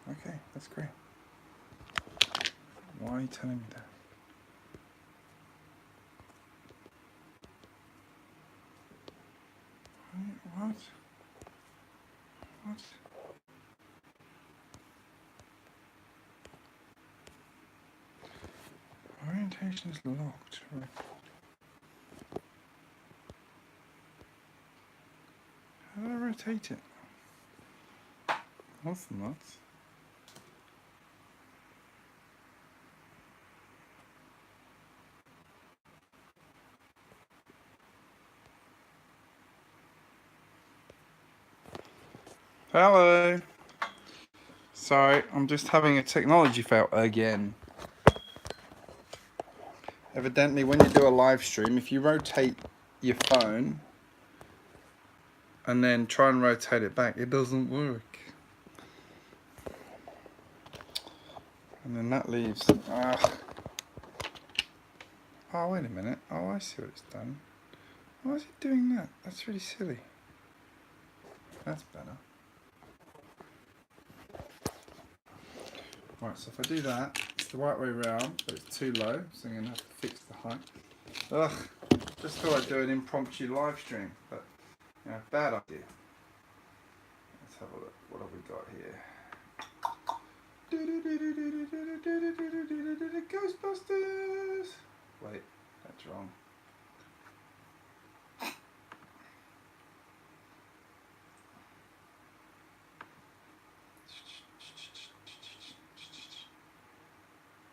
Okay, that's great. Why are you telling me that? What? What? Orientation is locked. How do I rotate it? That's nuts. Hello. Sorry, I'm just having a technology fail again. Evidently, when you do a live stream, if you rotate your phone and then try and rotate it back, it doesn't work. And then that leaves... Oh, wait a minute. Oh, I see what it's done. Why is it doing that? That's really silly. That's better. Right, so if I do that, it's the right way around, but it's too low, so I'm going to have to fix the height. Ugh, just thought I'd do an impromptu live stream, but, you know, bad idea. Let's have a look. What have we got here? Ghostbusters! Wait, that's wrong.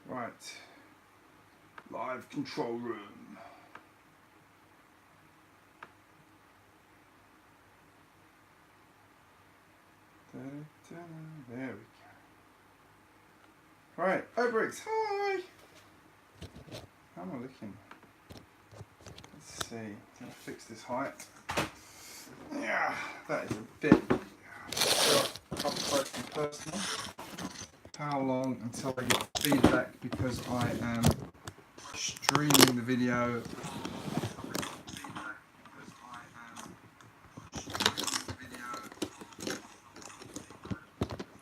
Right, live control room. There we go. Right, Bricks, hi! How am I looking? Let's see, I'm going to fix this height. Yeah, that is a bit up close and personal. How long until I get feedback because I am streaming the video.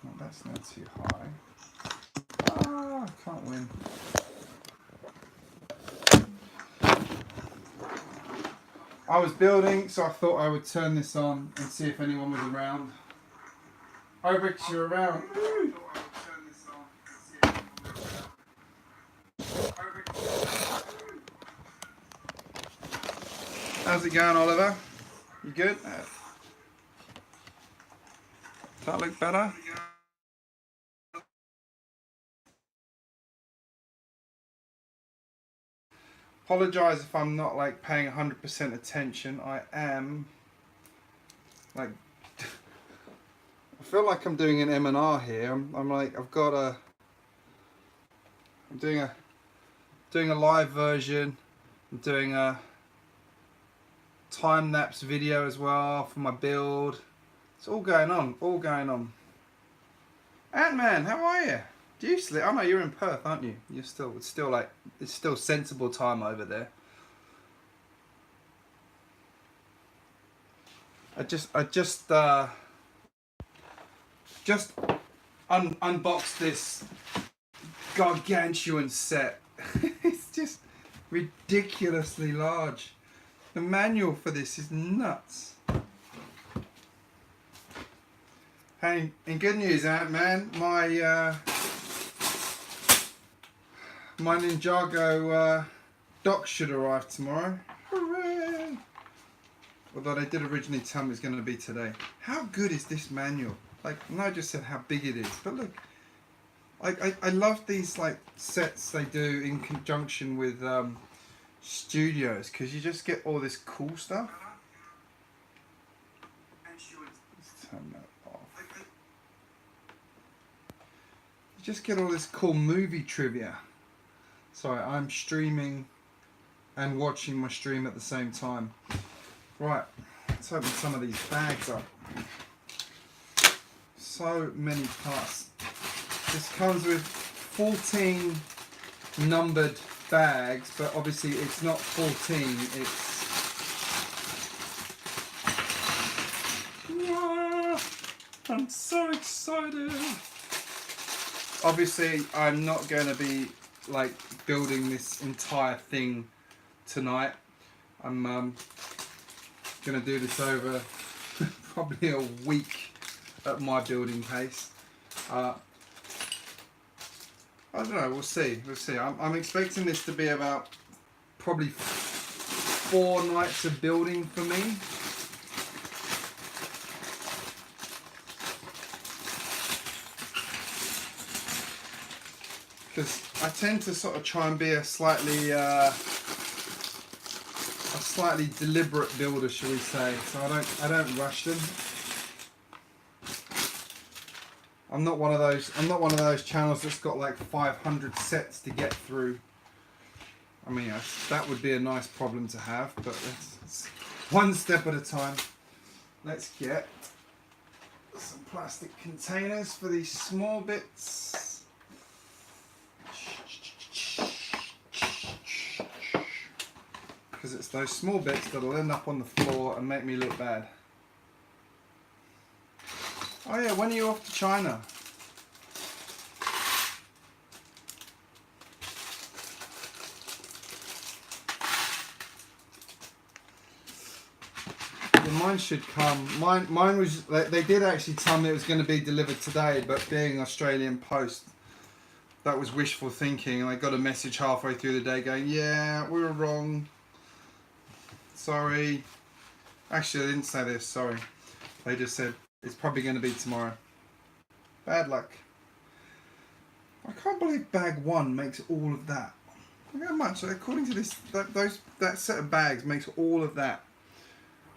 Oh, that's not too high. Ah, I can't win. I was building, so I thought I would turn this on and see if anyone was around. Oh, Bricks, you're around. How's it going, Oliver? You good? Does that look better? Apologise if I'm not like paying 100% attention. I am like I feel like I'm doing an M&R here. I'm like I'm doing a live version. I'm doing a time-lapse video as well for my build. It's all going on, Ant-Man, how are you? Do you sleep? Oh no, you're in Perth, aren't you? It's still sensible time over there. I just unboxed this gargantuan set. It's just ridiculously large. The manual for this is nuts. Hey, in good news, Ant-Man, my Ninjago dock should arrive tomorrow. Hooray! Although they did originally tell me it was going to be today. How good is this manual? Like, I just said how big it is, but look, I love these like sets they do in conjunction with studios because you just get all this cool stuff. Let's turn that off. You just get all this cool movie trivia. Sorry, I'm streaming and watching my stream at the same time. Right, let's open some of these bags up. So many parts. This comes with 14 numbered bags, but obviously it's not 14, it's... I'm so excited! Obviously, I'm not going to be like building this entire thing tonight. I'm going to do this over probably a week at my building pace. I don't know, we'll see. We'll see. I'm expecting this to be about probably 4 nights of building for me. Because I tend to sort of try and be a slightly deliberate builder, shall we say? So I don't rush them. I'm not one of those channels that's got like 500 sets to get through. I mean, that would be a nice problem to have, but it's one step at a time. Let's get some plastic containers for these small bits. Because it's those small bits that'll end up on the floor and make me look bad. Oh yeah, when are you off to China? Yeah, mine should come. Mine was. They did actually tell me it was going to be delivered today, but being Australian Post, that was wishful thinking. And I got a message halfway through the day going, "Yeah, we were wrong. Sorry." Actually, they didn't say this. Sorry. They just said it's probably going to be tomorrow. Bad luck. I can't believe bag 1 makes all of that. Look how much. According to this, that set of bags makes all of that.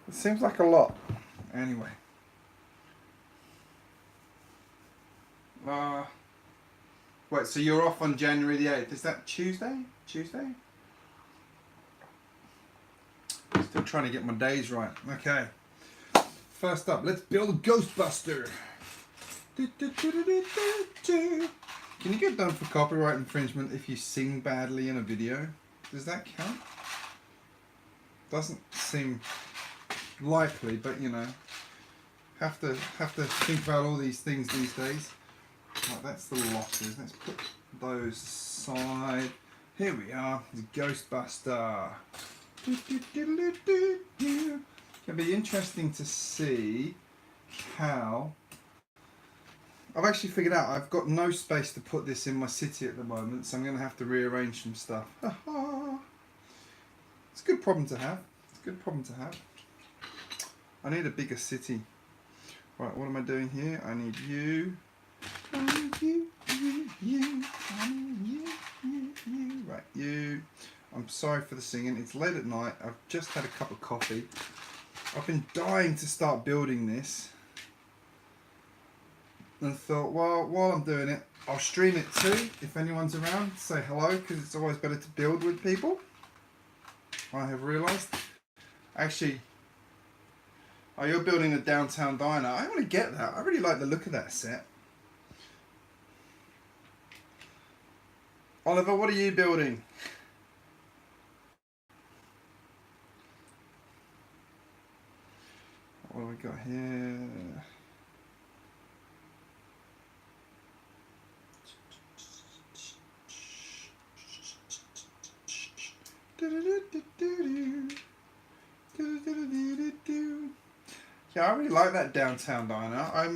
It seems like a lot. Anyway. Wait, so you're off on January the 8th. Is that Tuesday? Tuesday? Still trying to get my days right. Okay. First up, let's build a Ghostbuster. Can you get done for copyright infringement if you sing badly in a video? Does that count? Doesn't seem likely, but you know, have to think about all these things these days. Right, that's the losses. Let's put those aside. Here we are. It's Ghostbuster. It'll be interesting to see how... I've actually figured out I've got no space to put this in my city at the moment, so I'm going to have to rearrange some stuff. It's a good problem to have. It's a good problem to have. I need a bigger city. Right, what am I doing here? I need you. I need you. I need you. Right, you. I'm sorry for the singing. It's late at night. I've just had a cup of coffee. I've been dying to start building this. And thought, well, while I'm doing it, I'll stream it too. If anyone's around, say hello, because it's always better to build with people. I have realised. Actually, oh, you're building a downtown diner. I want to get that. I really like the look of that set. Oliver, what are you building? What have we got here? Yeah, I really like that downtown diner. I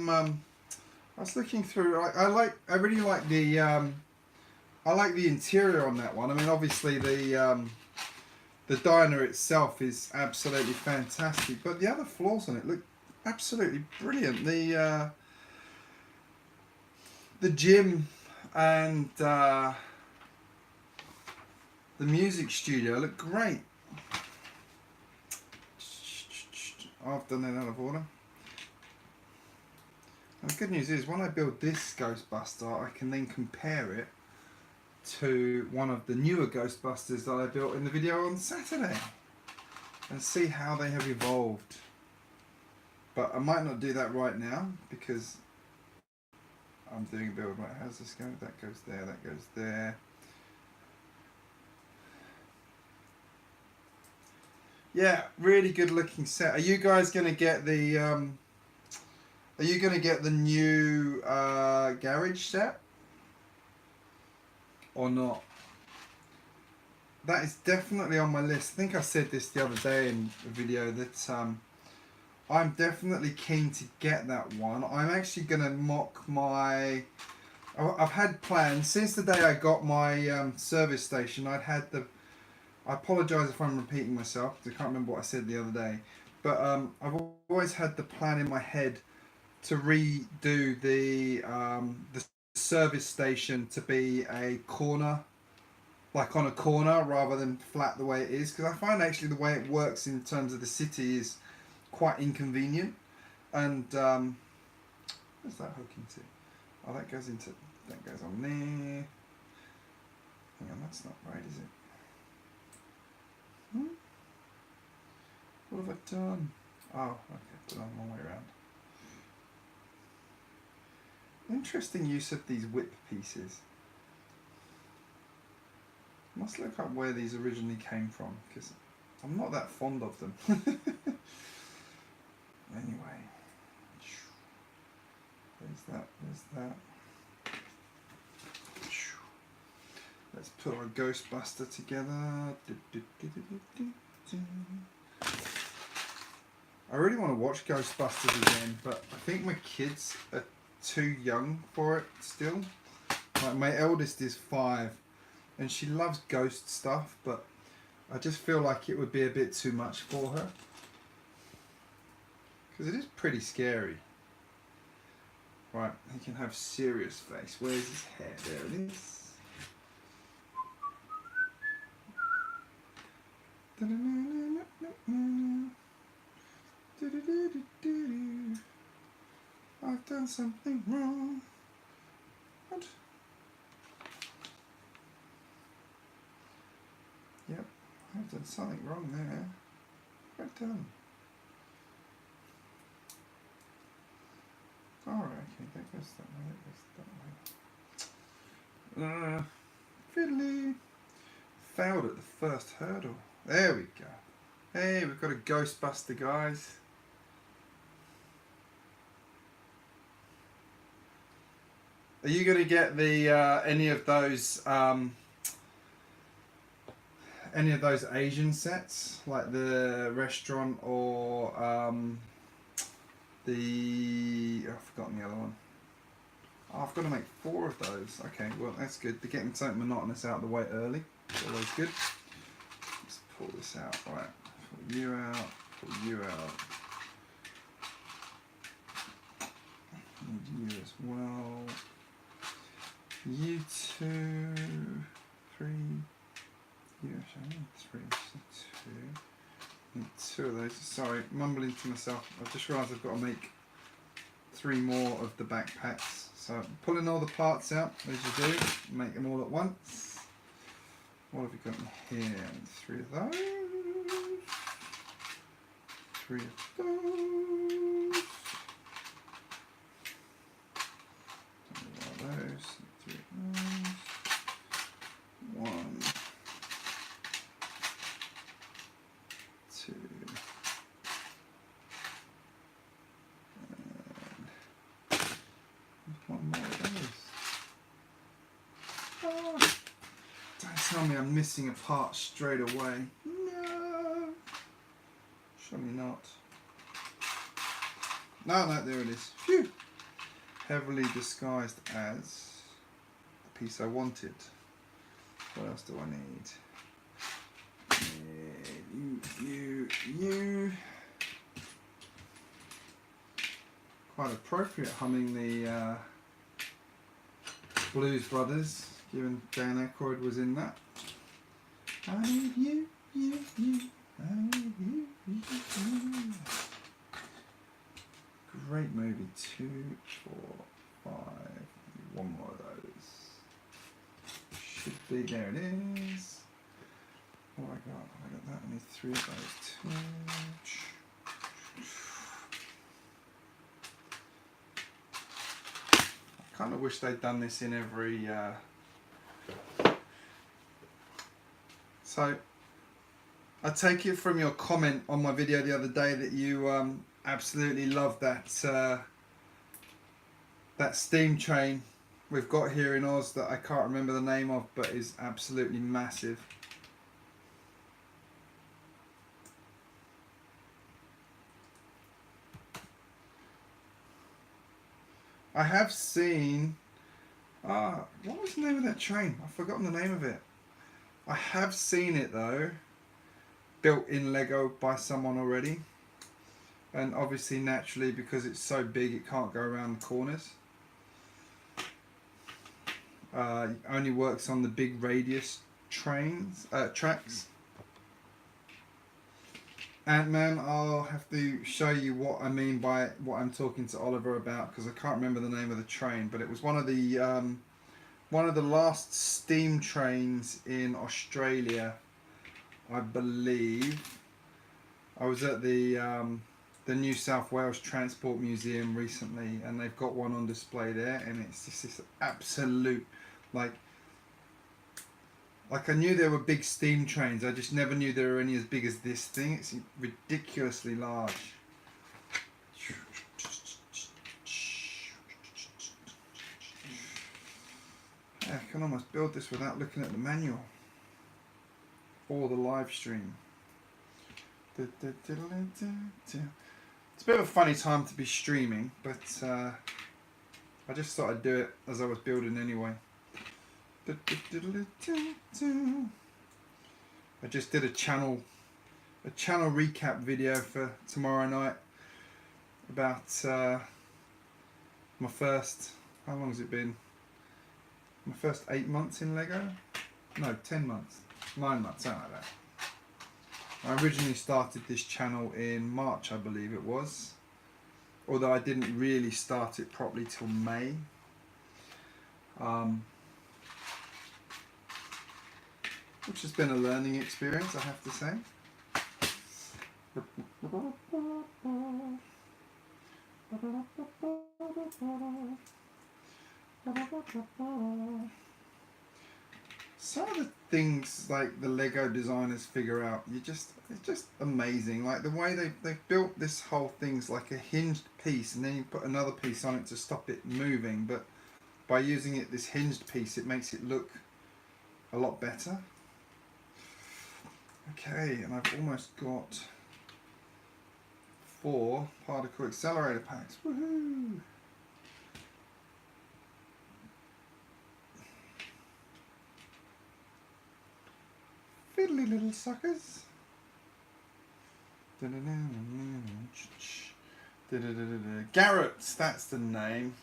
was looking through. I really like the I like the interior on that one. I mean, obviously the diner itself is absolutely fantastic, but the other floors on it look absolutely brilliant. The gym and the music studio look great. I've done that out of order. And the good news is when I build this Ghostbuster, I can then compare it to one of the newer Ghostbusters that I built in the video on Saturday and see how they have evolved. But I might not do that right now because I'm doing a build. Right, how's this go? That goes there, that goes there. Yeah, really good looking set. Are you guys gonna get the new garage set or not? That is definitely on my list. I think I said this the other day in a video that I'm definitely keen to get that one. I'm actually gonna mock my. I've had plans since the day I got my service station. I'd had the. I apologise if I'm repeating myself because I can't remember what I said the other day. But I've always had the plan in my head to redo the service station to be a corner, like on a corner rather than flat the way it is. Because I find actually the way it works in terms of the city is quite inconvenient. And where's that hook into? Oh, that goes on there. Hang on, that's not right, is it? What have I done? Oh, okay, put it on the wrong way around. Interesting use of these whip pieces. Must look up where these originally came from because I'm not that fond of them. Anyway, there's that. Let's put our Ghostbuster together. I really want to watch Ghostbusters again, but I think my kids are too young for it still. Like my eldest is 5 and she loves ghost stuff, but I just feel like it would be a bit too much for her. Because it is pretty scary. Right, he can have serious face. Where's his hair? There it is. I've done something wrong. What? Yep, I've done something wrong there. What have I done? Alright, okay, that goes that way, fiddly. Failed at the first hurdle. There we go. Hey, we've got a Ghostbuster, guys. Are you going to get the any of those Asian sets, like the restaurant or I've forgotten the other one. Oh, I've got to make 4 of those. Okay, well that's good. They're getting something monotonous out of the way early. It's always good. Let's pull this out. Right, pull you out. Pull you out. And you as well. You 2, 3. You actually I need 3. So 2. Need 2 of those. Sorry, mumbling to myself. I've just realised I've got to make 3 more of the backpacks. So pulling all the parts out as you do. Make them all at once. What have we got in here? 3 of those. 3 of those. 3 of those. 3 of those. 1, 2. One more of those. Oh, don't tell me I'm missing a part straight away. No. Surely not. No, there it is. Phew. Heavily disguised as the piece I wanted. What else do I need? You. Quite appropriate humming the Blues Brothers, given Dan Aykroyd was in that. I need you, I need you. great movie. 2, 4, 5. One more of those. Should be, there it is. What have I got? I got that. I need 3 of those. 2. I kind of wish they'd done this in every. So, I take it from your comment on my video the other day that you absolutely love that that steam train we've got here in Oz that I can't remember the name of, but is absolutely massive. I have seen, what was the name of that train? I've forgotten the name of it. I have seen it though, built in Lego by someone already. And obviously naturally, because it's so big it can't go around the corners. It only works on the big radius tracks. Ant-Man, I'll have to show you what I mean by what I'm talking to Oliver about, because I can't remember the name of the train, but it was one of the last steam trains in Australia, I believe. I was at the New South Wales Transport Museum recently, and they've got one on display there, and it's just this absolute, like I knew there were big steam trains, I just never knew there were any as big as this thing. It's ridiculously large. I can almost build this without looking at the manual or the live stream. It's a bit of a funny time to be streaming, but I just thought I'd do it as I was building anyway. I just did a channel recap video for tomorrow night about my first, how long has it been? My first 8 months in Lego? No, 10 months. 9 months, something like that. I originally started this channel in March, I believe it was. Although I didn't really start it properly till May. Which has been a learning experience, I have to say. Some of the things like the Lego designers figure out, it's just amazing. Like the way they've built this whole thing's like a hinged piece, and then you put another piece on it to stop it moving. But by using this hinged piece, it makes it look a lot better. Okay, and I've almost got 4 particle accelerator packs. Woohoo! Fiddly little suckers. Garrett's, that's the name.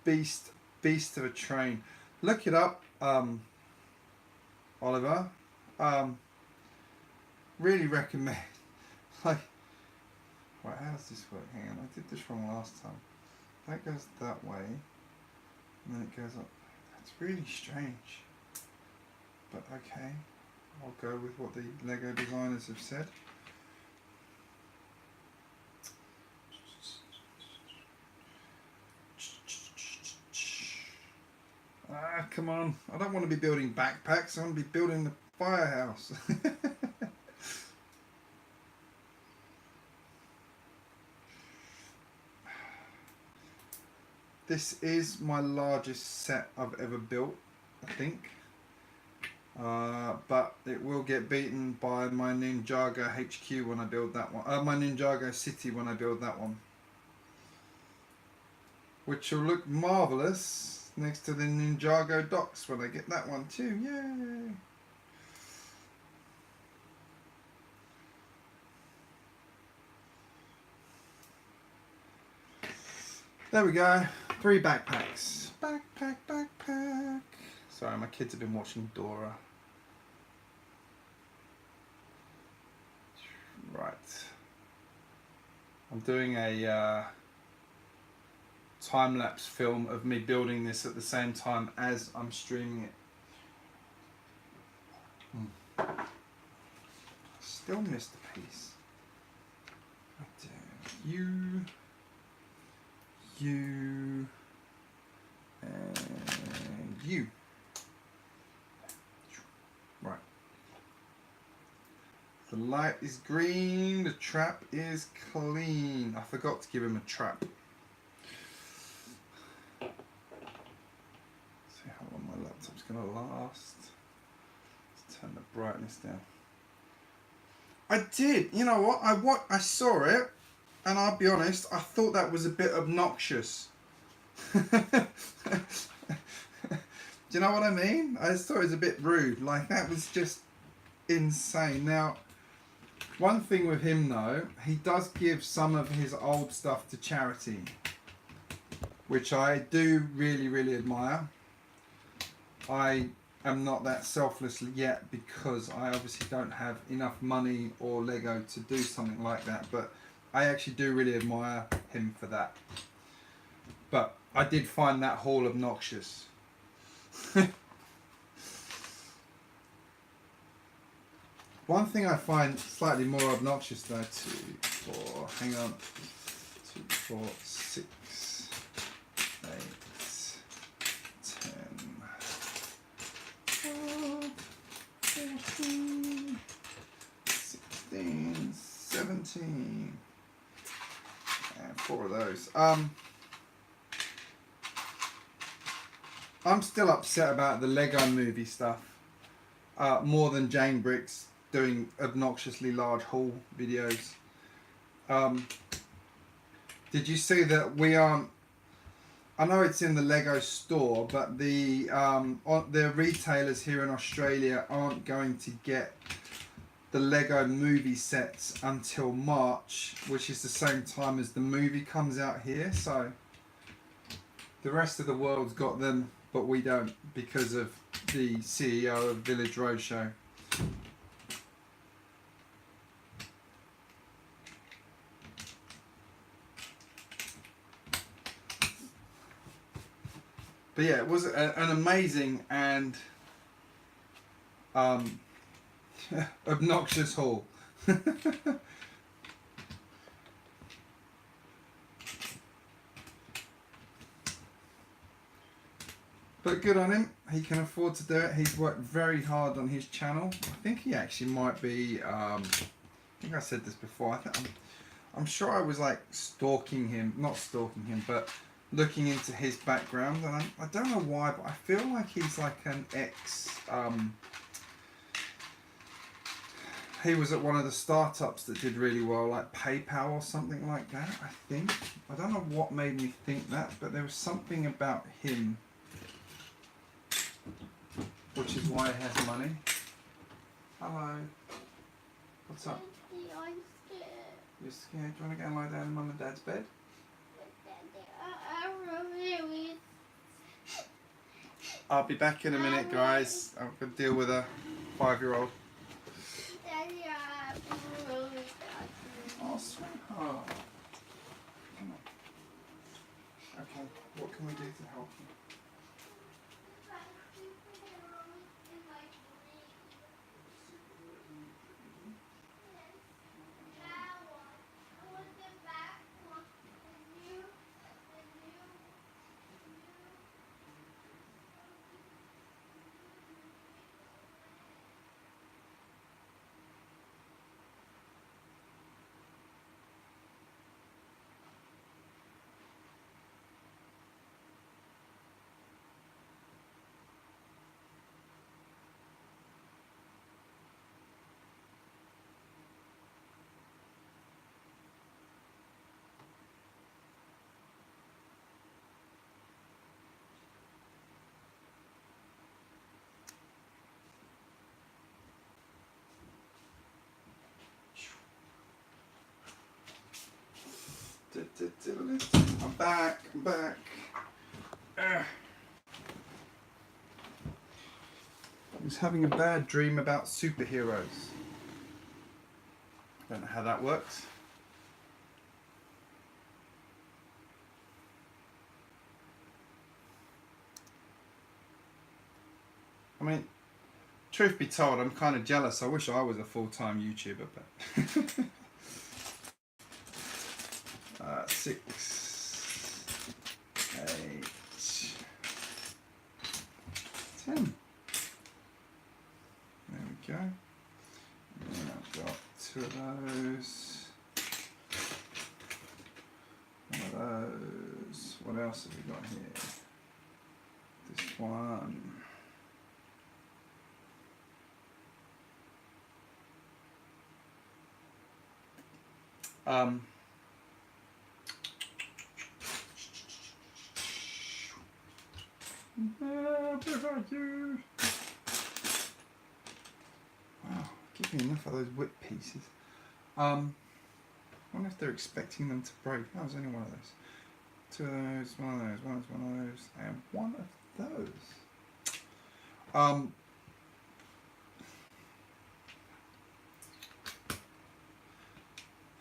Beast of a train. Look it up, Oliver. Really recommend. Like, right, how does this work? Hang on, I did this wrong last time. That goes that way, and then it goes up. That's really strange. But okay, I'll go with what the Lego designers have said. Ah, come on. I don't want to be building backpacks. I want to be building the firehouse. This is my largest set I've ever built, I think. But it will get beaten by my Ninjago HQ when I build that one. My Ninjago City when I build that one. Which will look marvellous next to the Ninjago docks when I get that one too. Yay! There we go. 3 backpacks. Backpack. So Sorry, my kids have been watching Dora. Right. I'm doing a time-lapse film of me building this at the same time as I'm streaming it. Still missed a piece. You, and you. Right. The light is green, the trap is clean. I forgot to give him a trap. Let's see how long my laptop's going to last. Let's turn the brightness down. I did. You know what? I saw it, and I'll be honest, I thought that was a bit obnoxious. Do you know what I mean? I just thought it was a bit rude. Like, that was just insane. Now, one thing with him though, he does give some of his old stuff to charity, which I do really, really admire. I am not that selfless yet because I obviously don't have enough money or Lego to do something like that, but I actually do really admire him for that. But I did find that haul obnoxious. One thing I find slightly more obnoxious though, 2, 4, hang on, 2, 4, 6, 8, 10, 12, 14, 16, 17, and 4 of those. I'm still upset about the Lego movie stuff, more than GJBricks doing obnoxiously large haul videos. Did you see that we aren't, I know it's in the Lego store, but the retailers here in Australia aren't going to get the Lego movie sets until March, which is the same time as the movie comes out here. So the rest of the world's got them, but we don't, because of the CEO of Village Roadshow. But yeah, it was an amazing and obnoxious haul. But good on him. He can afford to do it. He's worked very hard on his channel. I think he actually might be, I think I said this before. I'm sure I was like stalking him, not stalking him, but looking into his background, and I don't know why, but I feel like he's like an he was at one of the startups that did really well, like PayPal or something like that, I think. I don't know what made me think that, but there was something about him, which is why he has money. Hello. What's up? I'm scared. You're scared? Do you want to go and lie down in Mum and Dad's bed? I'll be back in a minute, guys. I'm going to deal with a 5-year-old. Oh, sweetheart. Come on. Okay, what can we do to help you? I'm back. having a bad dream about superheroes. Don't know how that works. I mean, truth be told, I'm kind of jealous. I wish I was a full-time YouTuber, but 6, 8, 10. There we go. And then I've got 2 of those. 1 of those. What else have we got here? This one. Where are you? Wow, give me enough of those whip pieces. I wonder if they're expecting them to break. Oh, there's only 1 of those. 2 of those, 1 of those, 1 of those, and 1 of those.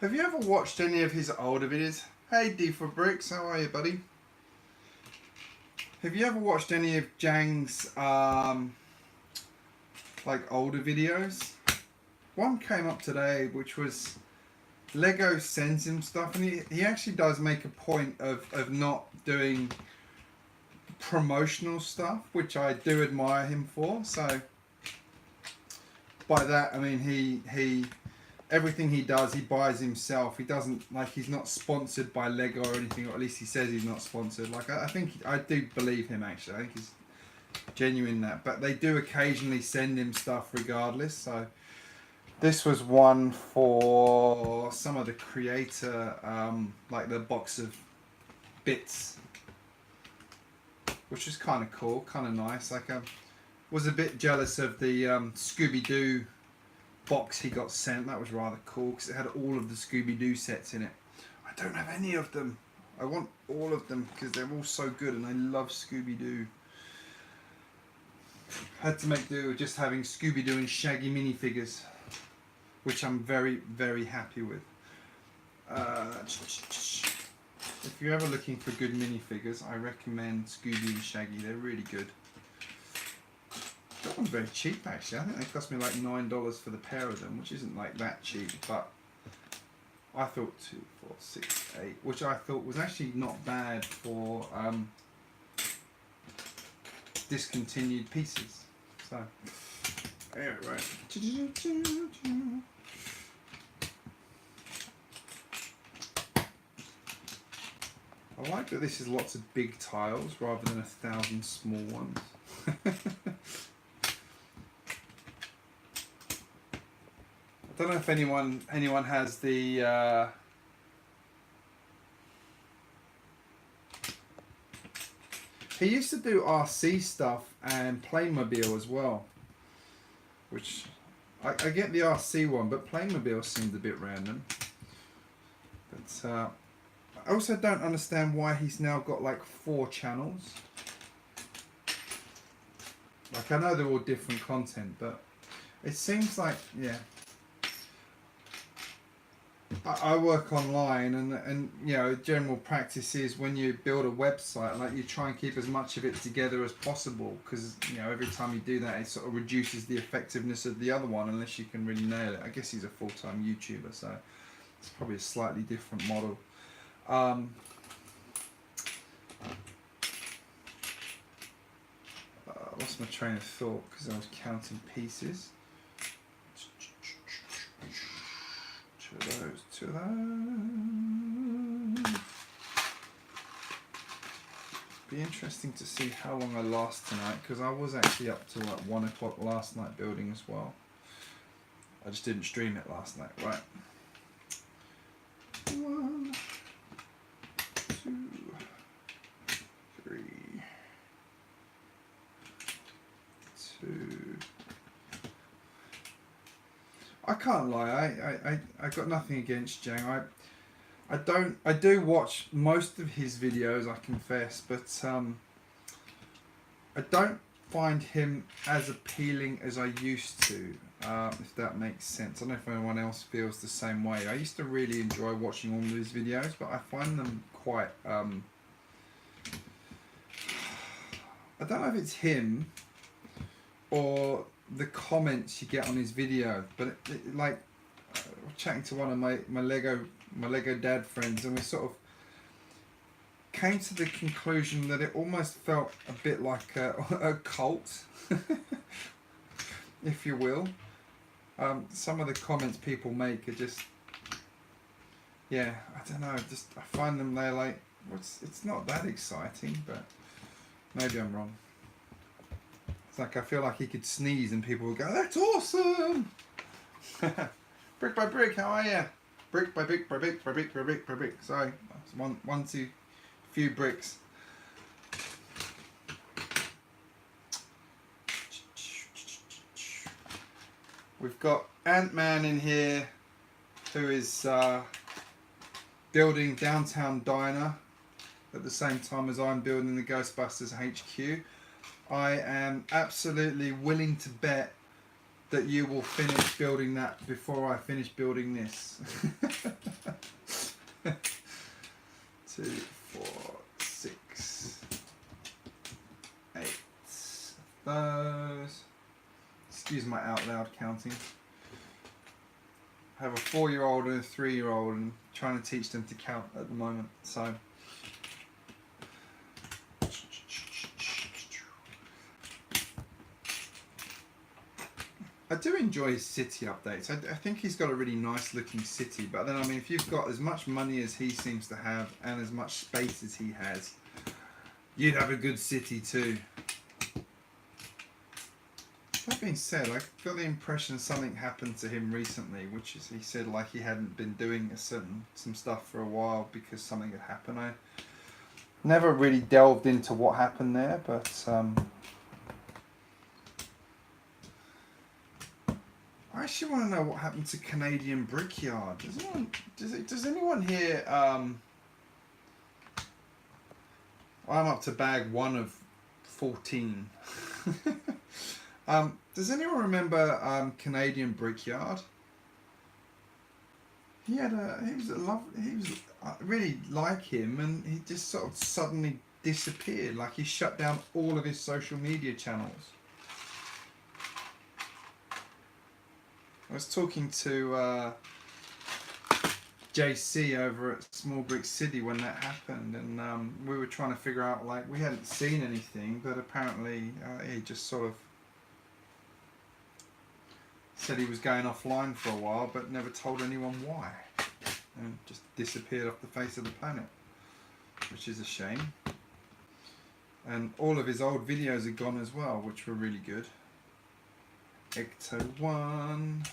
Have you ever watched any of his older videos? Hey D4Bricks, how are you, buddy? Have you ever watched any of Jang's like older videos? One came up today which was Lego sends him stuff, and he actually does make a point of not doing promotional stuff, which I do admire him for. So by that I mean he everything he does, he buys himself. He doesn't, like, he's not sponsored by Lego or anything, or at least he says he's not sponsored. Like, I think, I do believe him, actually. I think he's genuine in that. But they do occasionally send him stuff regardless. So this was one for some of the creator, like the box of bits, which is kind of cool, kind of nice. Like, I was a bit jealous of the Scooby-Doo box he got sent. That was rather cool because it had all of the Scooby-Doo sets in it. I don't have any of them. I want all of them because they're all so good and I love Scooby-Doo. Had to make do with just having Scooby-Doo and Shaggy minifigures, which I'm very, very happy with. If you're ever looking for good minifigures, I recommend Scooby and Shaggy. They're really good. That one's very cheap, actually. I think they cost me like $9 for the pair of them, which isn't like that cheap, but I thought 2, 4, 6, 8, which I thought was actually not bad for discontinued pieces. So, anyway. I like that this is lots of big tiles rather than 1,000 small ones. I don't know if anyone has the he used to do RC stuff and Playmobil as well, which I get the RC one, but Playmobil seemed a bit random. But I also don't understand why he's now got like 4 channels. Like, I know they're all different content, but it seems like, yeah. I work online, and you know, general practice is when you build a website, like, you try and keep as much of it together as possible, because you know, every time you do that, it sort of reduces the effectiveness of the other one unless you can really nail it. I guess he's a full-time YouTuber, so it's probably a slightly different model. Lost my train of thought because I was counting pieces. 2 of those, 2 of those. Be interesting to see how long I last tonight, because I was actually up till like 1 o'clock last night building as well. I just didn't stream it last night, right? 1, 2, 3, 2. I can't lie. I got nothing against Jang. I do watch most of his videos, I confess, but I don't find him as appealing as I used to, if that makes sense. I don't know if anyone else feels the same way. I used to really enjoy watching all of his videos, but I find them quite, I don't know if it's him or the comments you get on his video, but like, I was chatting to one of my Lego dad friends, and we sort of came to the conclusion that it almost felt a bit like a cult, if you will. Some of the comments people make are just, yeah, I don't know, just I find them, they're like, it's not that exciting, but maybe I'm wrong. It's like I feel like he could sneeze and people would go, that's awesome! Brick by brick, how are you? Brick by brick by brick by brick by brick by brick. Sorry, one, two, few bricks. We've got Ant-Man in here, who is building Downtown Diner at the same time as I'm building the Ghostbusters HQ. I am absolutely willing to bet that you will finish building that before I finish building this. 2, 4, 6, 8 those. Excuse my out loud counting. I have a 4-year-old and a 3-year-old and trying to teach them to count at the moment. So I do enjoy his city updates. I think he's got a really nice looking city, but then I mean, if you've got as much money as he seems to have and as much space as he has, you'd have a good city too. That being said, I got the impression something happened to him recently, which is he said like he hadn't been doing some stuff for a while because something had happened. I never really delved into what happened there, but I actually want to know what happened to Canadian Brickyard. Does anyone here? I'm up to bag 1 of 14. Does anyone remember Canadian Brickyard? He was I really like him, and he just sort of suddenly disappeared. Like he shut down all of his social media channels. I was talking to JC over at Small Brick City when that happened, and we were trying to figure out, like, we hadn't seen anything, but apparently he just sort of said he was going offline for a while, but never told anyone why, and just disappeared off the face of the planet, which is a shame. And all of his old videos are gone as well, which were really good. Ecto 1.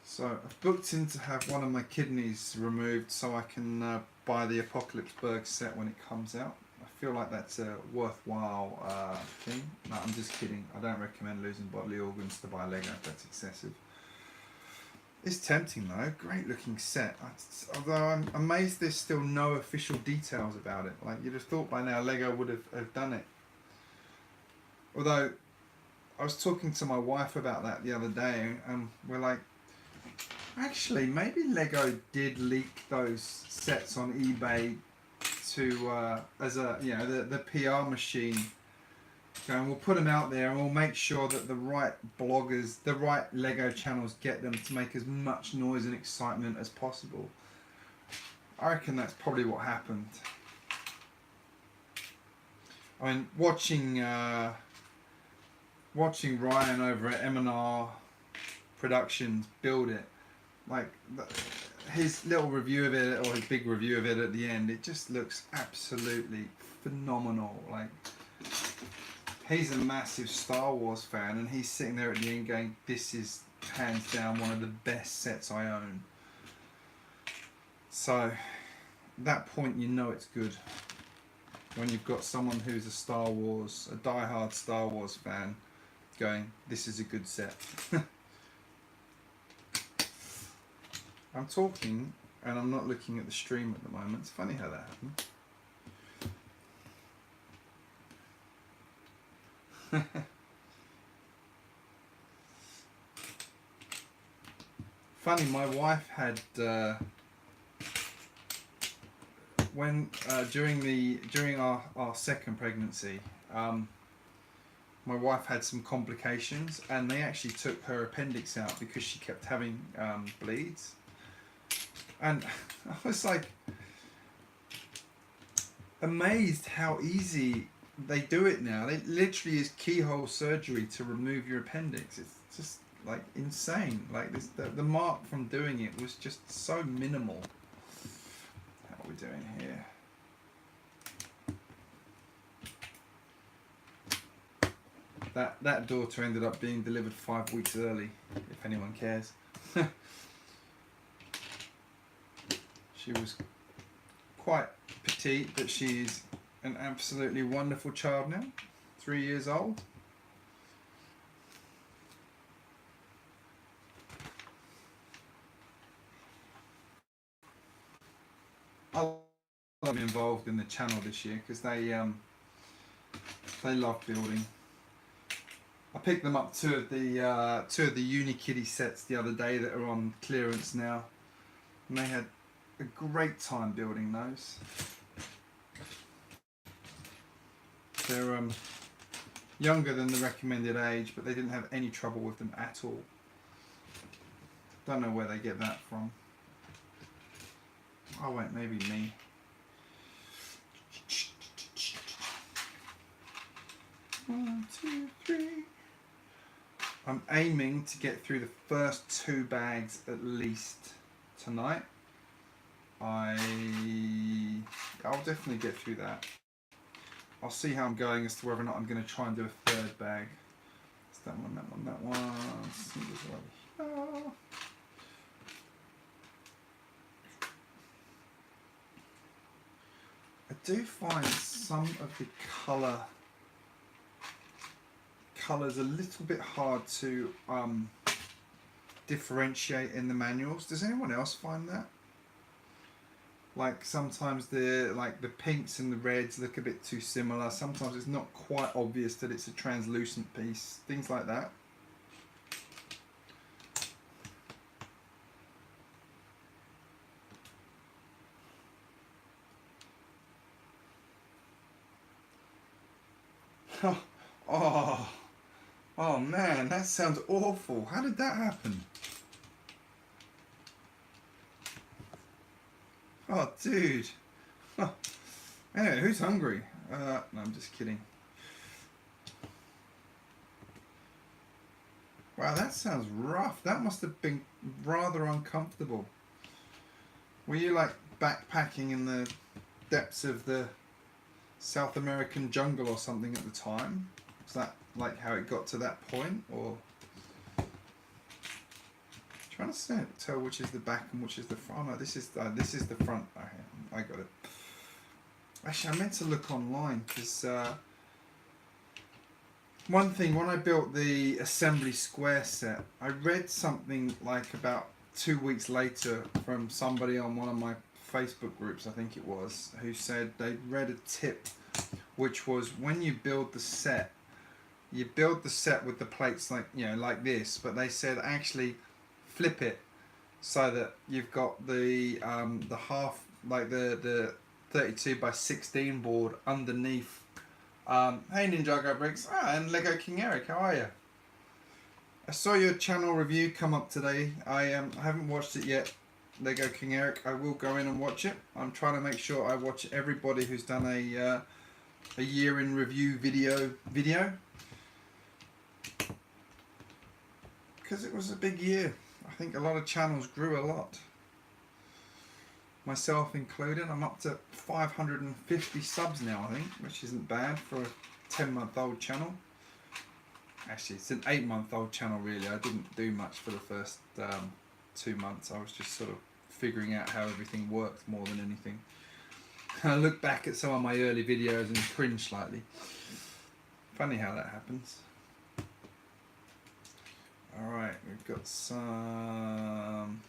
So I've booked in to have one of my kidneys removed so I can buy the Apocalypseburg set when it comes out. I feel like that's a worthwhile thing. No, I'm just kidding. I don't recommend losing bodily organs to buy Lego. That's excessive. It's tempting though. Great looking set. Although I'm amazed there's still no official details about it. Like, you'd have thought by now Lego would have done it. Although I was talking to my wife about that the other day, and we're like, actually maybe Lego did leak those sets on eBay to as a, you know, the PR machine. And we'll put them out there and we'll make sure that the right bloggers, the right Lego channels get them to make as much noise and excitement as possible. I reckon that's probably what happened. I mean, watching Ryan over at M&R Productions build it, like his little review of it, or his big review of it at the end, it just looks absolutely phenomenal. Like, he's a massive Star Wars fan, and he's sitting there at the end going, this is hands down one of the best sets I own. So, at that point you know it's good. When you've got someone who's a diehard Star Wars fan, going, this is a good set. I'm talking and I'm not looking at the stream at the moment. It's funny how that happened. Funny, my wife had during our second pregnancy, my wife had some complications, and they actually took her appendix out because she kept having bleeds. And I was like amazed how easy they do it now. It literally is keyhole surgery to remove your appendix. It's just like insane. Like this, the mark from doing it was just so minimal. How are we doing here? That daughter ended up being delivered 5 weeks early, if anyone cares. She was quite petite, but she's an absolutely wonderful child now, 3 years old. I'll be involved in the channel this year because they love building. I picked them up two of the Unikitty sets the other day that are on clearance now, and they had a great time building those. They're younger than the recommended age, but they didn't have any trouble with them at all. Don't know where they get that from. Oh wait, maybe me. One, two, three. I'm aiming to get through the first 2 bags at least tonight. I'll definitely get through that. I'll see how I'm going as to whether or not I'm going to try and do a 3rd bag. It's that one, that one, that one. Oh. I do find some of the colours a little bit hard to differentiate in the manuals. Does anyone else find that? Like sometimes the pinks and the reds look a bit too similar. Sometimes it's not quite obvious that it's a translucent piece. Things like that. Oh man, that sounds awful. How did that happen? Oh, dude. Oh. Anyway, who's hungry? No, I'm just kidding. Wow, that sounds rough. That must have been rather uncomfortable. Were you like backpacking in the depths of the South American jungle or something at the time? Is that like how it got to that point, or trying to tell which is the back and which is the front? Oh, no, this is the front. Okay, I got it. Actually, I meant to look online because one thing, when I built the assembly square set, I read something like about 2 weeks later from somebody on one of my Facebook groups, I think it was, who said they'd read a tip, which was when you build the set, you build the set with the plates like, you know, like this, but they said actually flip it so that you've got the half, like the 32 by 16 board underneath. Hey GJBricks, and Lego King Eric, how are you? I saw your channel review come up today. I haven't watched it yet, Lego King Eric. I will go in and watch it. I'm trying to make sure I watch everybody who's done a year in review video, because it was a big year. I think a lot of channels grew a lot, myself included. I'm up to 550 subs now, I think, which isn't bad for a 10-month-old channel. Actually, it's an 8-month-old channel, really. I didn't do much for the first 2 months. I was just sort of figuring out how everything worked more than anything. I look back at some of my early videos and cringe slightly. Funny how that happens. Alright, we've got some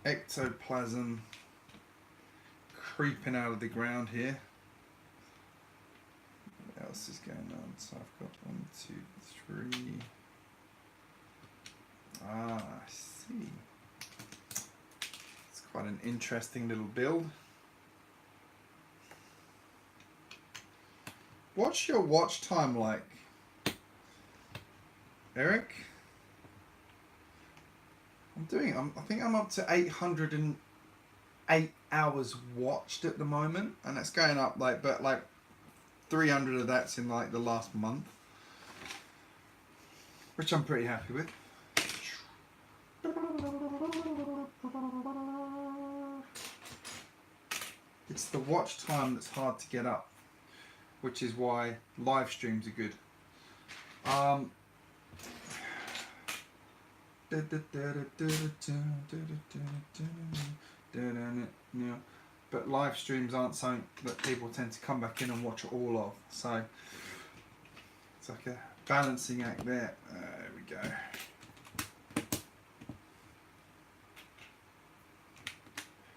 ectoplasm creeping out of the ground here. What else is going on? So I've got 1, 2, 3. Ah, I see. It's quite an interesting little build. What's your watch time like, Eric? I think I'm up to 808 hours watched at the moment, and that's going up like 300 of that's in like the last month, which I'm pretty happy with. It's the watch time that's hard to get up, which is why live streams are good. But live streams aren't something that people tend to come back in and watch all of, so it's like a balancing act there. There we go.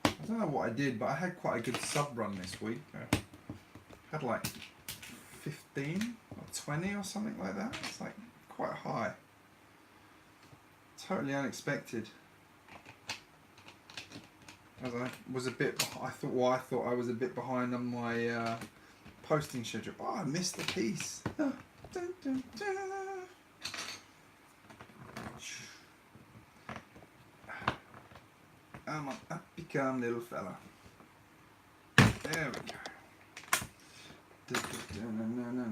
I don't know what I did, but I had quite a good sub run this week. I had like 15 or 20 or something like that. It's like quite high. Totally unexpected. As I was a bit, I thought I was a bit behind on my posting schedule. Oh, I missed the piece. Dun, dun, dun. I'm an up-become little fella. There we go.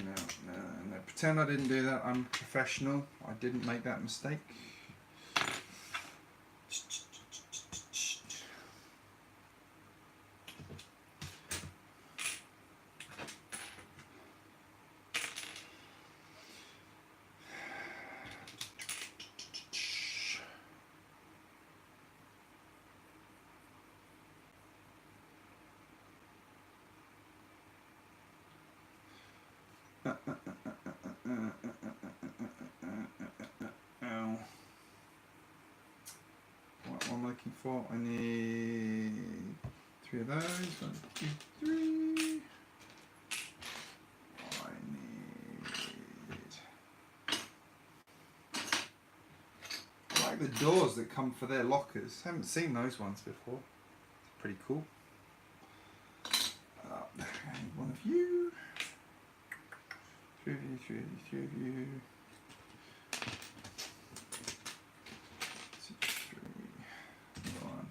No. Pretend I didn't do that. I'm professional. I didn't make that mistake. What am I looking for? I need 3 of those. 1, 2, 3. I like the doors that come for their lockers. Haven't seen those ones before. Pretty cool. And one of you. 3 of you, 3 of you, 3 of you. 6, 3, 1.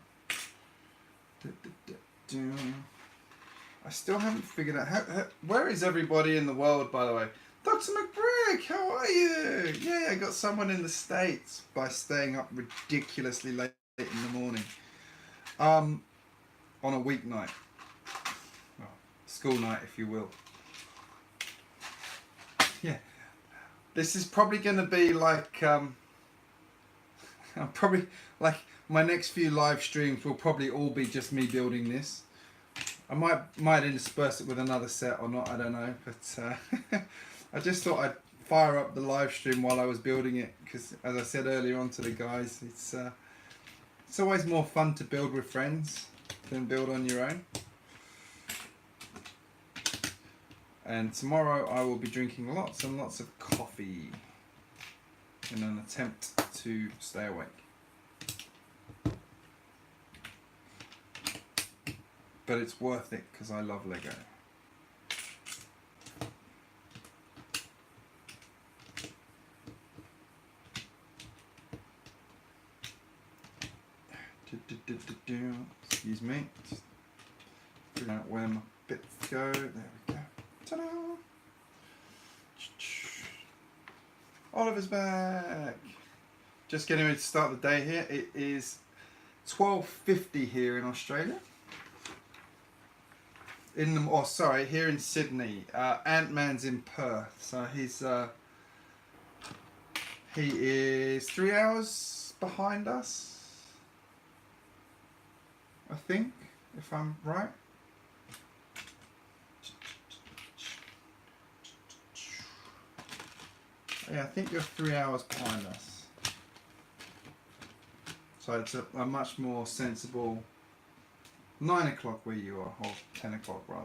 I still haven't figured out where is everybody in the world, by the way. Dr. McBrick, how are you? Yeah, I got someone in the States by staying up ridiculously late in the morning. On a weeknight. Well, school night, if you will. Yeah. This is probably going to be like, I'm probably, like, my next few live streams will probably all be just me building this. I might intersperse it with another set or not, I don't know. But I just thought I'd fire up the live stream while I was building it, because as I said earlier on to the guys, it's always more fun to build with friends than build on your own. And tomorrow I will be drinking lots and lots of coffee in an attempt to stay awake. But it's worth it because I love Lego. Excuse me. Just figure out where my bits go. There we go. Ta-da! Oliver's back. Just getting ready to start the day here. It is 12:50 here in Australia. Here in Sydney. Ant-Man's in Perth, so he is 3 hours behind us, I think, if I'm right. Yeah, I think you're 3 hours behind us. So it's a much more sensible 9 o'clock where you are, or 10 o'clock rather.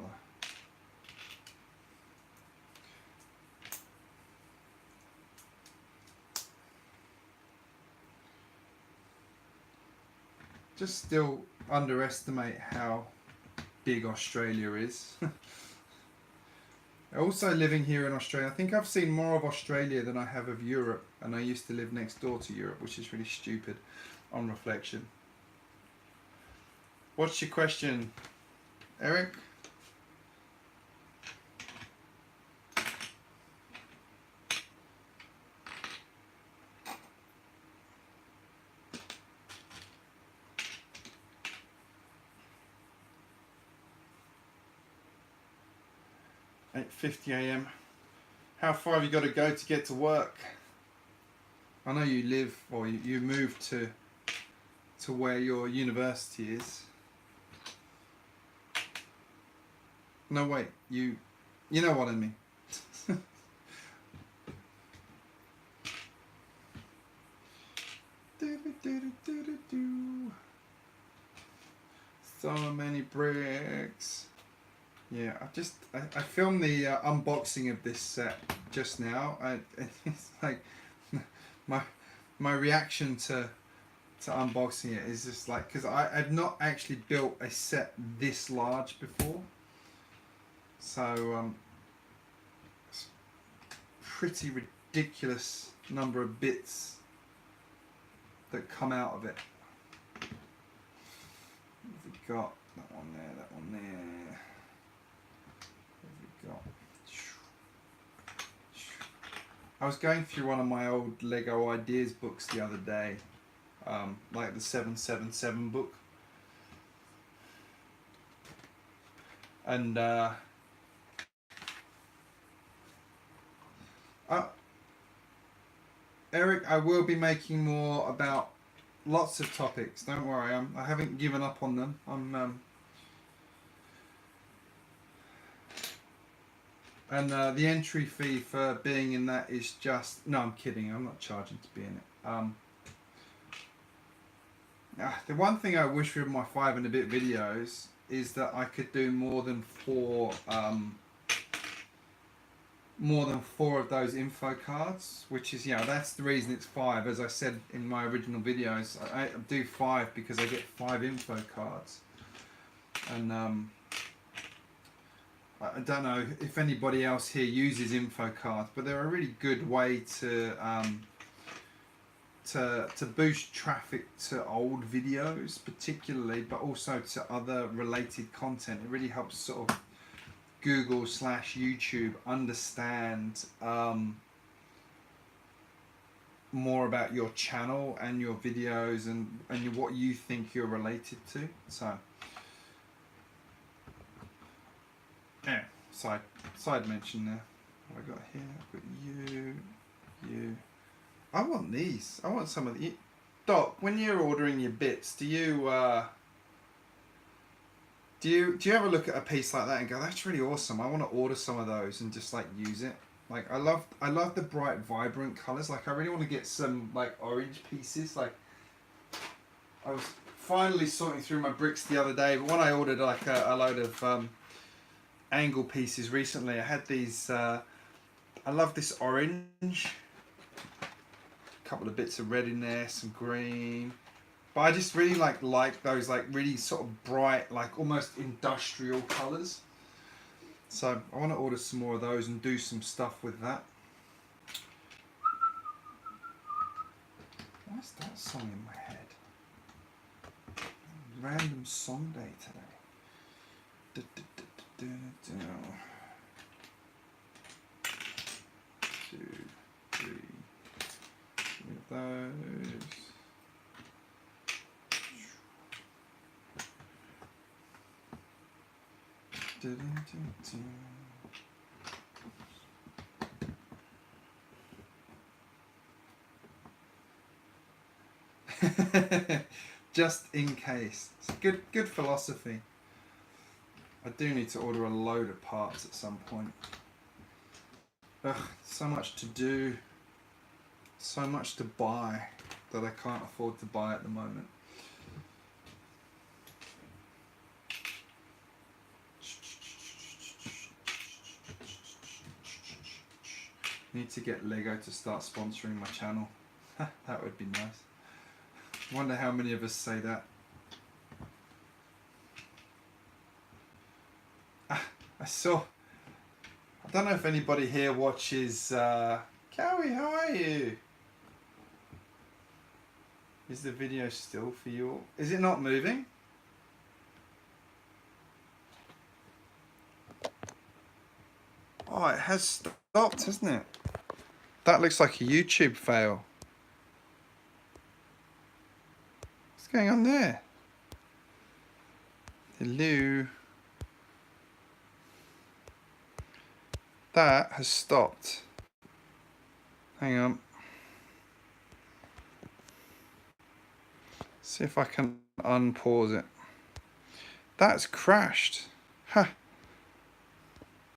Just still underestimate how big Australia is. Also living here in Australia, I think I've seen more of Australia than I have of Europe, and I used to live next door to Europe, which is really stupid on reflection. What's your question, Eric? .50 AM. How far have you got to go to get to work? I know you live, or you moved to where your university is. No, wait, you know what I mean. So many bricks. Yeah, I filmed the unboxing of this set just now. It's like my reaction to unboxing it is just like, because I've not actually built a set this large before, so it's pretty ridiculous number of bits that come out of it. We've got that one there, that one there. I was going through one of my old Lego ideas books the other day, like the 777 book, and Eric, I will be making more about lots of topics. Don't worry, I haven't given up on them. And the entry fee for being in that is just... No, I'm kidding. I'm not charging to be in it. The one thing I wish with my 5 and a bit videos is that I could do more than 4 of those info cards, which is, that's the reason it's 5. As I said in my original videos, I do 5 because I get 5 info cards. And I don't know if anybody else here uses info cards, but they're a really good way to boost traffic to old videos particularly, but also to other related content. It really helps sort of Google/YouTube understand more about your channel and your videos and what you think you're related to. So yeah, side mention there. What have I got here? I've got you. I want these. I want some of the... Doc, when you're ordering your bits, do you ever look at a piece like that and go, that's really awesome, I want to order some of those and just like use it? Like I love the bright, vibrant colours. Like I really want to get some like orange pieces. Like I was finally sorting through my bricks the other day, but when I ordered like a load of angle pieces recently, I had these I love this orange, a couple of bits of red in there, some green, but I just really like those like really sort of bright, like almost industrial colours. So I want to order some more of those and do some stuff with that. Why's that song in my head? Random song day today. 2, 3. With those. Just in case. It's good philosophy. I do need to order a load of parts at some point. Ugh, so much to do, so much to buy. that I can't afford to buy at the moment. Need to get Lego to start sponsoring my channel. That would be nice. Wonder how many of us say that. I don't know if anybody here watches Cowie, how are you? Is the video still for you? Is it not moving? Oh, it has stopped, hasn't it? That looks like a YouTube fail. What's going on there? Hello? That has stopped. Hang on. See if I can unpause it. That's crashed. Huh.